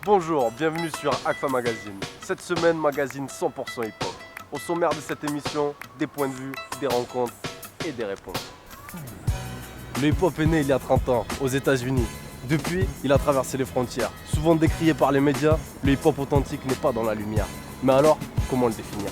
Bonjour, bienvenue sur ACFA Magazine. Cette semaine, magazine 100% hip-hop. Au sommaire de cette émission, des points de vue, des rencontres et des réponses. Le hip-hop est né il y a 30 ans, aux États-Unis. Depuis, il a traversé les frontières. Souvent décrié par les médias, le hip-hop authentique n'est pas dans la lumière. Mais alors, comment le définir ?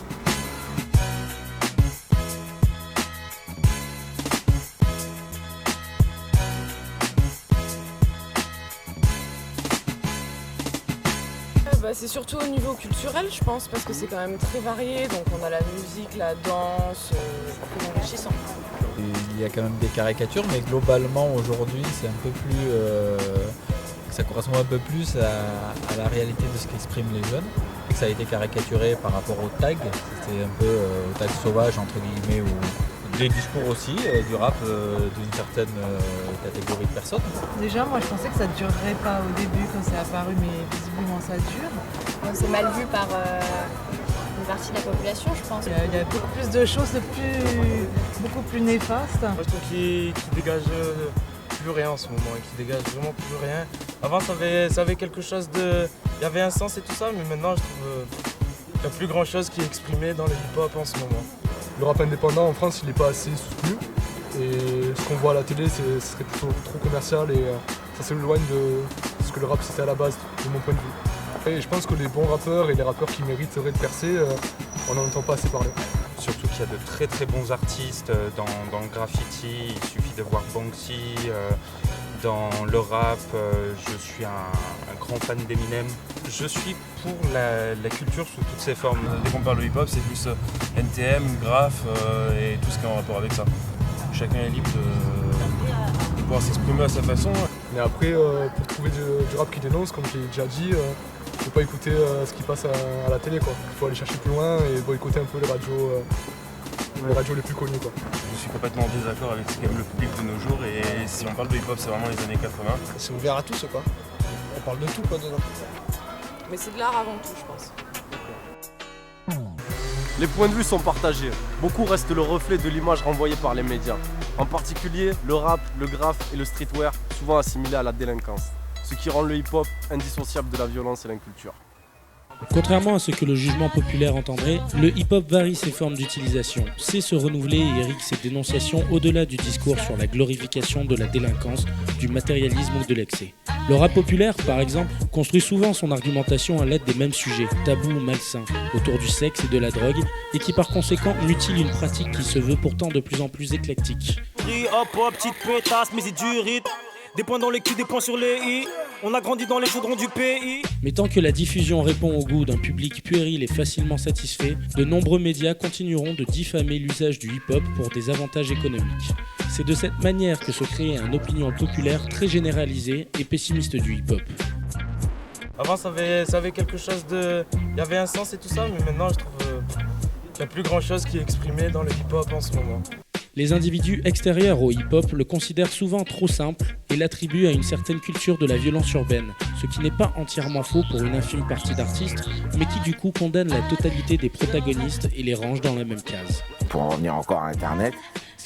C'est surtout au niveau culturel, je pense, parce que c'est quand même très varié. Donc on a la musique, la danse, très enrichissant. Il y a quand même des caricatures, mais globalement aujourd'hui c'est un peu plus, ça correspond un peu plus à la réalité de ce qu'expriment les jeunes. Et que ça a été caricaturé par rapport au tag, c'était un peu au tag sauvage entre guillemets, ou des discours aussi, du rap d'une certaine catégorie de personnes. Déjà, moi je pensais que ça ne durerait pas au début quand c'est apparu, mais visiblement ça dure. C'est mal vu par une partie de la population, je pense. Il y a beaucoup plus de choses beaucoup plus néfastes. Moi je trouve qu'il dégage plus rien en ce moment, qu'il dégage vraiment plus rien. Avant ça avait quelque chose de... Il y avait un sens et tout ça, mais maintenant je trouve qu'il n'y a plus grand chose qui est exprimé dans le hip-hop en ce moment. Le rap indépendant en France, il n'est pas assez soutenu. Et ce qu'on voit à la télé, ce serait plutôt trop commercial et ça s'éloigne de ce que le rap c'était à la base, de mon point de vue. Et je pense que les bons rappeurs et les rappeurs qui mériteraient de percer, on n'en entend pas assez parler. Surtout qu'il y a de très très bons artistes dans le graffiti, il suffit de voir Banksy, dans le rap, je suis un grand fan d'Eminem. Je suis pour la culture sous toutes ses formes. Dès qu'on parle de hip-hop, c'est plus NTM, graph et tout ce qui est en rapport avec ça. Chacun est libre de pouvoir s'exprimer à sa façon. Mais après, pour trouver du rap qui dénonce, comme je l'ai déjà dit, il ne faut pas écouter ce qui passe à la télé, quoi. Il faut aller chercher plus loin et boycotter un peu les radios les plus connues, quoi. Je suis complètement en désaccord avec ce qu'aime le public de nos jours et si on parle de hip-hop, c'est vraiment les années 80. C'est ouvert à tous, quoi. On parle de tout, quoi, dedans. Mais c'est de l'art avant tout, je pense. Les points de vue sont partagés. Beaucoup restent le reflet de l'image renvoyée par les médias. En particulier, le rap, le graphe et le streetwear, souvent assimilés à la délinquance. Ce qui rend le hip-hop indissociable de la violence et l'inculture. Contrairement à ce que le jugement populaire entendrait, le hip-hop varie ses formes d'utilisation, sait se renouveler et irrigue ses dénonciations au-delà du discours sur la glorification de la délinquance, du matérialisme ou de l'excès. Le rap populaire, par exemple, construit souvent son argumentation à l'aide des mêmes sujets, tabous ou malsains, autour du sexe et de la drogue, et qui par conséquent mutilent une pratique qui se veut pourtant de plus en plus éclectique. Hop, hop, petite pétasse, mais c'est du rythme. Des points dans les culs, des points sur les i. On a grandi dans les chaudrons du pays. Mais tant que la diffusion répond au goût d'un public puéril et facilement satisfait, de nombreux médias continueront de diffamer l'usage du hip-hop pour des avantages économiques. C'est de cette manière que se crée une opinion populaire très généralisée et pessimiste du hip-hop. Avant ça avait quelque chose de... Il y avait un sens et tout ça, mais maintenant je trouve qu'il n'y a plus grand chose qui est exprimé dans le hip-hop en ce moment. Les individus extérieurs au hip-hop le considèrent souvent trop simple et l'attribuent à une certaine culture de la violence urbaine, ce qui n'est pas entièrement faux pour une infime partie d'artistes, mais qui du coup condamne la totalité des protagonistes et les range dans la même case. Pour en revenir encore à Internet,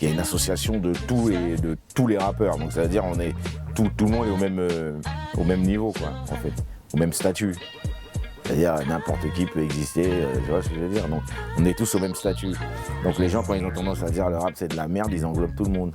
il y a une association de tous les rappeurs, donc ça veut dire on est tout le monde est au même niveau, quoi, en fait, au même statut. C'est-à-dire n'importe qui peut exister, tu vois ce que je veux dire. Donc on est tous au même statut. Donc les gens, quand ils ont tendance à dire le rap c'est de la merde, ils englobent tout le monde.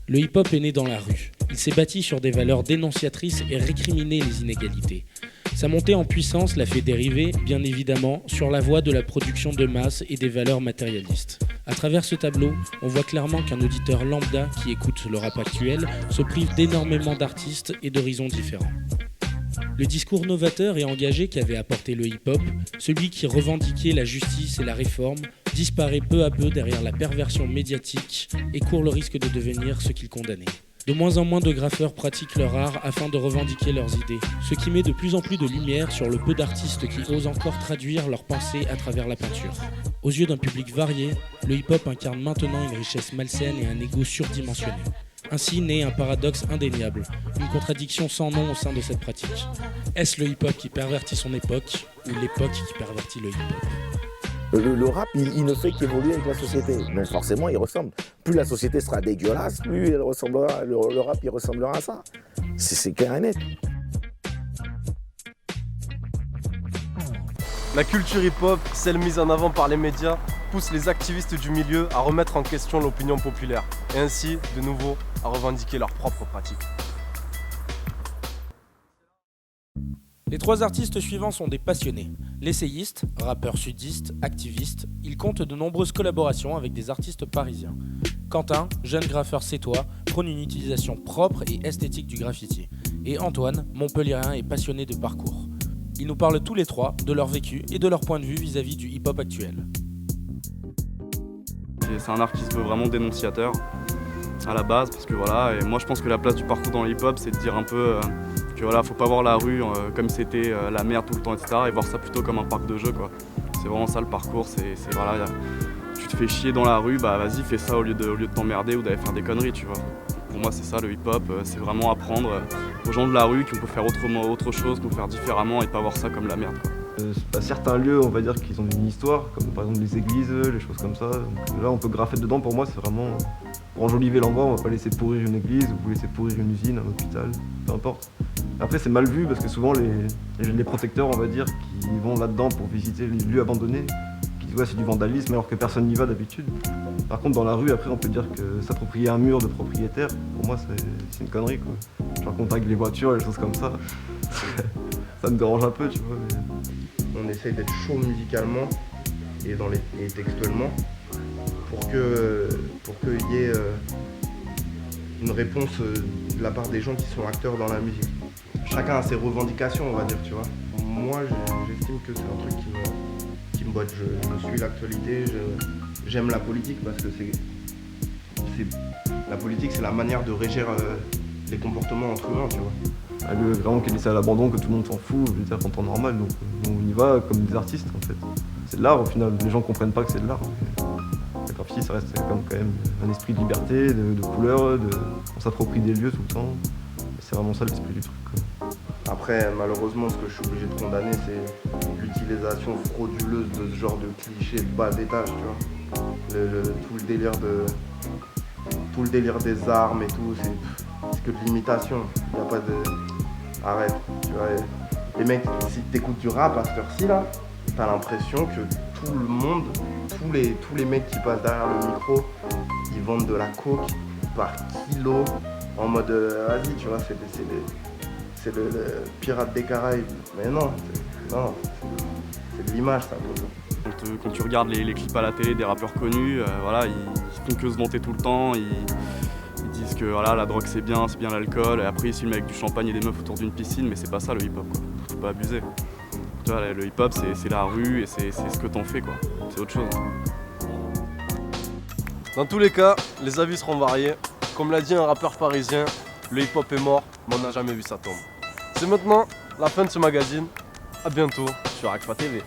Le hip-hop est né dans la rue. Il s'est bâti sur des valeurs dénonciatrices et récriminé les inégalités. Sa montée en puissance l'a fait dériver, bien évidemment, sur la voie de la production de masse et des valeurs matérialistes. À travers ce tableau, on voit clairement qu'un auditeur lambda qui écoute le rap actuel se prive d'énormément d'artistes et d'horizons différents. Le discours novateur et engagé qu'avait apporté le hip-hop, celui qui revendiquait la justice et la réforme, disparaît peu à peu derrière la perversion médiatique et court le risque de devenir ce qu'il condamnait. De moins en moins de graffeurs pratiquent leur art afin de revendiquer leurs idées, ce qui met de plus en plus de lumière sur le peu d'artistes qui osent encore traduire leurs pensées à travers la peinture. Aux yeux d'un public varié, le hip-hop incarne maintenant une richesse malsaine et un ego surdimensionné. Ainsi naît un paradoxe indéniable, une contradiction sans nom au sein de cette pratique. Est-ce le hip-hop qui pervertit son époque ou l'époque qui pervertit le hip-hop ? Le rap, il ne fait qu'évoluer avec la société. Donc forcément, il ressemble. Plus la société sera dégueulasse, plus le rap il ressemblera à ça. C'est clair et net. La culture hip-hop, celle mise en avant par les médias, pousse les activistes du milieu à remettre en question l'opinion populaire et ainsi, de nouveau, à revendiquer leurs propres pratiques. Les 3 artistes suivants sont des passionnés. L'essayiste, rappeur sudiste, activiste, il compte de nombreuses collaborations avec des artistes parisiens. Quentin, jeune graffeur sétois, prône une utilisation propre et esthétique du graffiti. Et Antoine, montpelliérain et passionné de parcours. Ils nous parlent tous les 3 de leur vécu et de leur point de vue vis-à-vis du hip-hop actuel. C'est un art qui se veut vraiment dénonciateur à la base, parce que voilà, et moi je pense que la place du parcours dans le hip-hop, c'est de dire un peu que voilà, faut pas voir la rue comme c'était la merde tout le temps, etc. et voir ça plutôt comme un parc de jeux, quoi. C'est vraiment ça le parcours, c'est voilà, tu te fais chier dans la rue, bah vas-y, fais ça au lieu de t'emmerder ou d'aller faire des conneries, tu vois. Pour moi, c'est ça le hip-hop, c'est vraiment apprendre aux gens de la rue qu'on peut faire autre chose, qu'on peut faire différemment et pas voir ça comme la merde, quoi. Certains lieux, on va dire qu'ils ont une histoire, comme par exemple les églises, les choses comme ça. Donc là, on peut graffer dedans. Pour moi, c'est vraiment pour enjoliver l'endroit. On va pas laisser pourrir une église ou laisser pourrir une usine, un hôpital, peu importe. Après, c'est mal vu parce que souvent les protecteurs, on va dire, qui vont là-dedans pour visiter les lieux abandonnés, qui disent ouais, c'est du vandalisme alors que personne n'y va d'habitude. Par contre, dans la rue, après, on peut dire que s'approprier un mur de propriétaire, pour moi, c'est une connerie, quoi. Genre qu'on tague les voitures, les choses comme ça. Ça me dérange un peu, tu vois. Mais... On essaye d'être chaud musicalement et textuellement pour qu'il y ait une réponse de la part des gens qui sont acteurs dans la musique. Chacun a ses revendications, on va dire, tu vois. Moi, j'estime que c'est un truc qui me botte. Je suis l'actualité, j'aime la politique parce que la politique, c'est la manière de régir les comportements entre humains, tu vois. Un lieu vraiment qui est laissé à l'abandon, que tout le monde s'en fout, je veux dire, en temps normal, donc on y va comme des artistes en fait. C'est de l'art au final, les gens comprennent pas que c'est de l'art. Le graffiti, ça reste quand même un esprit de liberté, de couleur, on s'approprie des lieux tout le temps. C'est vraiment ça l'esprit du truc, quoi. Après, malheureusement, ce que je suis obligé de condamner, c'est l'utilisation frauduleuse de ce genre de clichés de bas étage, tu vois. Tout le délire des armes et tout, c'est que de l'imitation. Il n'y a pas de... Arrête, tu vois. Les mecs, si t'écoutes du rap à cette heure-ci, là, t'as l'impression que tout le monde, tous les mecs qui passent derrière le micro, ils vendent de la coke par kilo, en mode vas-y, tu vois, c'est le pirate des Caraïbes. Mais non, c'est de l'image, ça. Quand tu regardes les clips à la télé des rappeurs connus, voilà, ils font que se vanter tout le temps. Ils disent que voilà, la drogue c'est bien l'alcool, et après ils filment avec du champagne et des meufs autour d'une piscine, mais c'est pas ça le hip-hop, quoi. Faut pas abuser. Tu vois, le hip-hop c'est la rue et c'est ce que t'en fais, quoi. C'est autre chose. Dans tous les cas, les avis seront variés. Comme l'a dit un rappeur parisien, le hip-hop est mort, mais on n'a jamais vu sa tombe. C'est maintenant la fin de ce magazine. A bientôt sur Agfa TV.